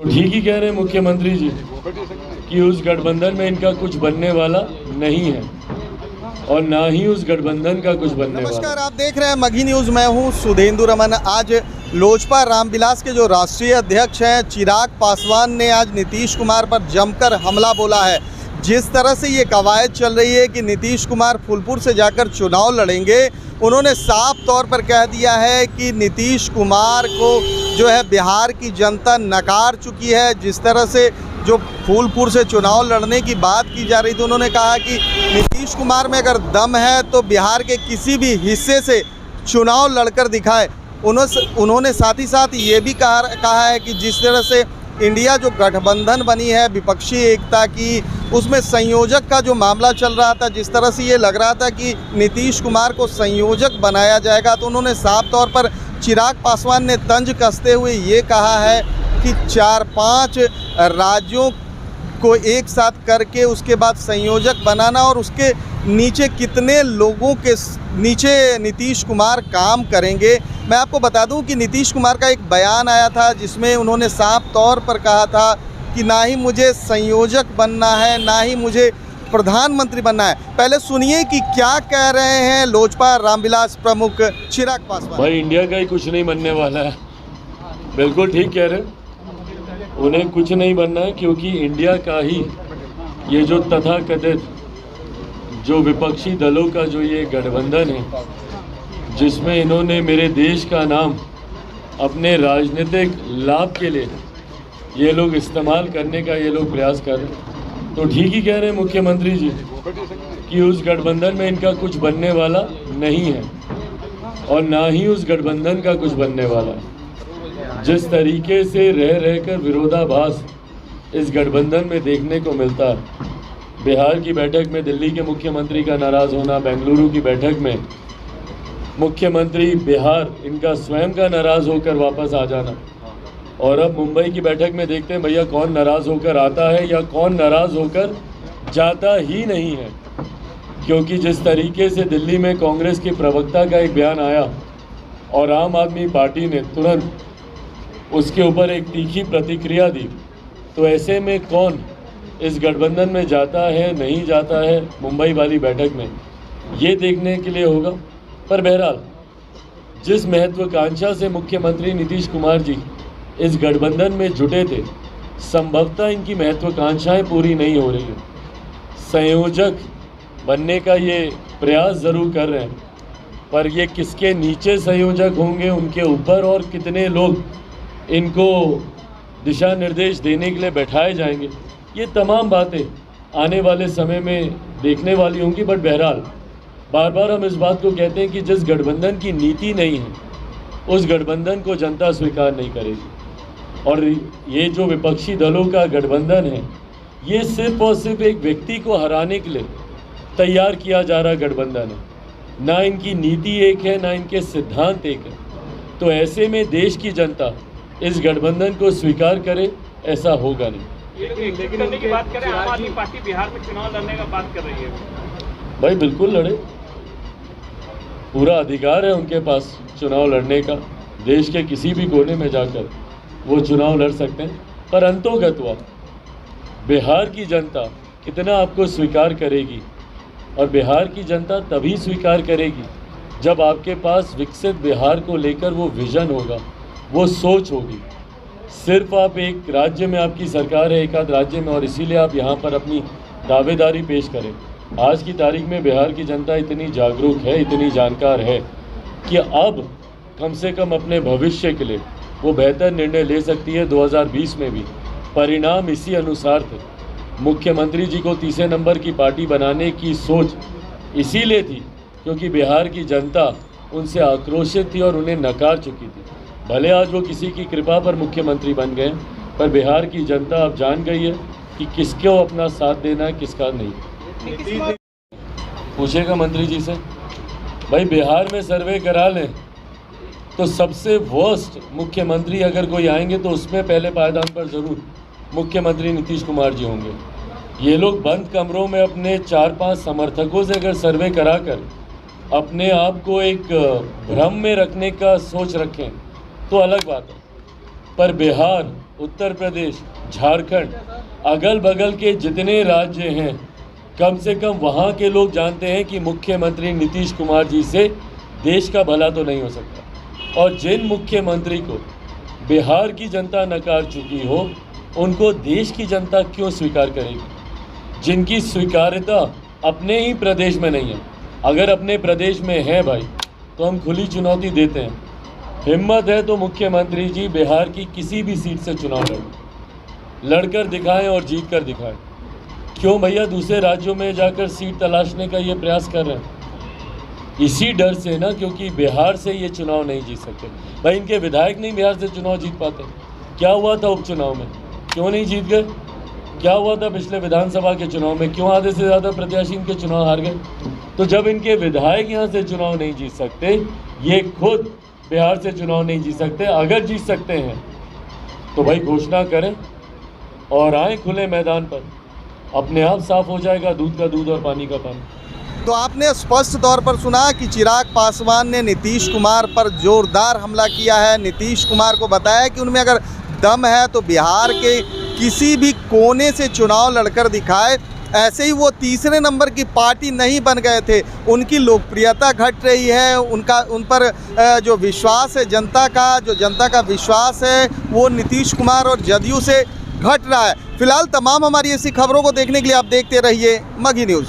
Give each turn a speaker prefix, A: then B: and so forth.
A: ठीक ही कह रहे हैं मुख्यमंत्री जी कि उस गठबंधन में इनका कुछ बनने वाला नहीं है और ना ही उस गठबंधन का कुछ बनने वाला।
B: नमस्कार, आप देख रहे हैं मगही न्यूज़। मैं हूं सुधेंदु रमन। आज लोजपा रामविलास के जो राष्ट्रीय अध्यक्ष हैं चिराग पासवान ने आज नीतीश कुमार पर जमकर हमला बोला है। जिस तरह से ये कवायद चल रही है कि नीतीश कुमार फूलपुर से जाकर चुनाव लड़ेंगे, उन्होंने साफ तौर पर कह दिया है कि नीतीश कुमार को जो है बिहार की जनता नकार चुकी है। जिस तरह से जो फूलपुर से चुनाव लड़ने की बात की जा रही थी, उन्होंने कहा कि नीतीश कुमार में अगर दम है तो बिहार के किसी भी हिस्से से चुनाव लड़कर दिखाए। उन्होंने साथ ही साथ ये भी कहा है कि जिस तरह से इंडिया जो गठबंधन बनी है विपक्षी एकता की, उसमें संयोजक का जो मामला चल रहा था, जिस तरह से ये लग रहा था कि नीतीश कुमार को संयोजक बनाया जाएगा, तो उन्होंने साफ तौर पर चिराग पासवान ने तंज कसते हुए ये कहा है कि 4-5 राज्यों को एक साथ करके उसके बाद संयोजक बनाना और उसके नीचे कितने लोगों के नीचे नीतीश कुमार काम करेंगे। मैं आपको बता दूं कि नीतीश कुमार का एक बयान आया था जिसमें उन्होंने साफ तौर पर कहा था कि ना ही मुझे संयोजक बनना है, ना ही मुझे प्रधानमंत्री बनना है। पहले सुनिए कि क्या कह रहे हैं लोजपा रामविलास प्रमुख चिराग पासवान।
A: भाई, इंडिया का ही कुछ नहीं बनने वाला है। बिल्कुल ठीक कह रहे हैं, उन्हें कुछ नहीं बनना है, क्योंकि इंडिया का ही ये जो तथाकथित जो विपक्षी दलों का जो ये गठबंधन है, जिसमें इन्होंने मेरे देश का नाम अपने राजनीतिक लाभ के लिए ये लोग इस्तेमाल करने का ये लोग प्रयास कर रहे हैं, तो ठीक ही कह रहे हैं मुख्यमंत्री जी कि उस गठबंधन में इनका कुछ बनने वाला नहीं है और ना ही उस गठबंधन का कुछ बनने वाला है। जिस तरीके से रह रहकर विरोधाभास इस गठबंधन में देखने को मिलता है, बिहार की बैठक में दिल्ली के मुख्यमंत्री का नाराज़ होना, बेंगलुरु की बैठक में मुख्यमंत्री बिहार इनका स्वयं का नाराज़ होकर वापस आ जाना, और अब मुंबई की बैठक में देखते हैं भैया कौन नाराज़ होकर आता है या कौन नाराज़ होकर जाता ही नहीं है। क्योंकि जिस तरीके से दिल्ली में कांग्रेस के प्रवक्ता का एक बयान आया और आम आदमी पार्टी ने तुरंत उसके ऊपर एक तीखी प्रतिक्रिया दी, तो ऐसे में कौन इस गठबंधन में जाता है नहीं जाता है मुंबई वाली बैठक में, ये देखने के लिए होगा। पर बहरहाल जिस महत्वाकांक्षा से मुख्यमंत्री नीतीश कुमार जी इस गठबंधन में जुटे थे, संभवतः इनकी महत्वाकांक्षाएं पूरी नहीं हो रही है। संयोजक बनने का ये प्रयास ज़रूर कर रहे हैं, पर ये किसके नीचे संयोजक होंगे, उनके ऊपर और कितने लोग इनको दिशा निर्देश देने के लिए बैठाए जाएंगे, ये तमाम बातें आने वाले समय में देखने वाली होंगी। बट बहरहाल बार बार हम इस बात को कहते हैं कि जिस गठबंधन की नीति नहीं है, उस गठबंधन को जनता स्वीकार नहीं करेगी। और ये जो विपक्षी दलों का गठबंधन है, ये सिर्फ और सिर्फ एक व्यक्ति को हराने के लिए तैयार किया जा रहा गठबंधन है। ना इनकी नीति एक है, ना इनके सिद्धांत एक है। तो ऐसे में देश की जनता इस गठबंधन को स्वीकार करे, ऐसा होगा नहीं।
C: लेकिन करने की बात करें, आम आदमी पार्टी बिहार में चुनाव लड़ने का बात कर रही है।
A: भाई बिल्कुल लड़े, पूरा अधिकार है उनके पास चुनाव लड़ने का। देश के किसी भी कोने में जाकर वो चुनाव लड़ सकते हैं, पर अंतोगत्वा बिहार की जनता कितना आपको स्वीकार करेगी, और बिहार की जनता तभी स्वीकार करेगी जब आपके पास विकसित बिहार को लेकर वो विजन होगा, वो सोच होगी। सिर्फ आप एक राज्य में आपकी सरकार है, एक आध राज्य में, और इसीलिए आप यहाँ पर अपनी दावेदारी पेश करें। आज की तारीख में बिहार की जनता इतनी जागरूक है, इतनी जानकार है कि अब कम से कम अपने भविष्य के लिए वो बेहतर निर्णय ले सकती है। 2020 में भी परिणाम इसी अनुसार थे। मुख्यमंत्री जी को तीसरे नंबर की पार्टी बनाने की सोच इसीलिए थी क्योंकि बिहार की जनता उनसे आक्रोशित थी और उन्हें नकार चुकी थी। भले आज वो किसी की कृपा पर मुख्यमंत्री बन गए, पर बिहार की जनता अब जान गई है कि किसको अपना साथ देना है, किसका नहीं। पूछेगा मंत्री जी से, भाई बिहार में सर्वे करा लें तो सबसे वर्स्ट मुख्यमंत्री अगर कोई आएंगे तो उसमें पहले पायदान पर ज़रूर मुख्यमंत्री नीतीश कुमार जी होंगे। ये लोग बंद कमरों में अपने 4-5 समर्थकों से अगर सर्वे कराकर अपने आप को एक भ्रम में रखने का सोच रखें तो अलग बात है, पर बिहार उत्तर प्रदेश, झारखंड, अगल बगल के जितने राज्य हैं, कम से कम वहाँ के लोग जानते हैं कि मुख्यमंत्री नीतीश कुमार जी से देश का भला तो नहीं हो सकता। और जिन मुख्यमंत्री को बिहार की जनता नकार चुकी हो, उनको देश की जनता क्यों स्वीकार करेगी? जिनकी स्वीकार्यता अपने ही प्रदेश में नहीं है। अगर अपने प्रदेश में है भाई, तो हम खुली चुनौती देते हैं। हिम्मत है तो मुख्यमंत्री जी बिहार की किसी भी सीट से चुनाव लड़कर दिखाएं और जीत कर दिखाएं। क्यों भैया दूसरे राज्यों में जाकर सीट तलाशने का ये प्रयास कर रहे हैं? इसी डर से ना, क्योंकि बिहार से ये चुनाव नहीं जीत सकते भाई। इनके विधायक नहीं बिहार से चुनाव जीत पाते। क्या हुआ था उपचुनाव में, क्यों नहीं जीत गए? क्या हुआ था पिछले विधानसभा के चुनाव में, क्यों आधे से ज़्यादा प्रत्याशी इनके चुनाव हार गए? तो जब इनके विधायक यहाँ से चुनाव नहीं जीत सकते, ये खुद बिहार से चुनाव नहीं जीत सकते, अगर जीत सकते हैं तो भाई घोषणा करें और आए खुले मैदान पर। अपने आप साफ हो जाएगा दूध का दूध और पानी का पानी।
B: तो आपने स्पष्ट तौर पर सुना कि चिराग पासवान ने नीतीश कुमार पर जोरदार हमला किया है। नीतीश कुमार को बताया कि उनमें अगर दम है तो बिहार के किसी भी कोने से चुनाव लड़कर दिखाए। ऐसे ही वो तीसरे नंबर की पार्टी नहीं बन गए थे, उनकी लोकप्रियता घट रही है, उन पर जो विश्वास है जनता का विश्वास है वो नीतीश कुमार और जदयू से घट रहा है। फिलहाल तमाम हमारी ऐसी खबरों को देखने के लिए आप देखते रहिए मगही न्यूज़।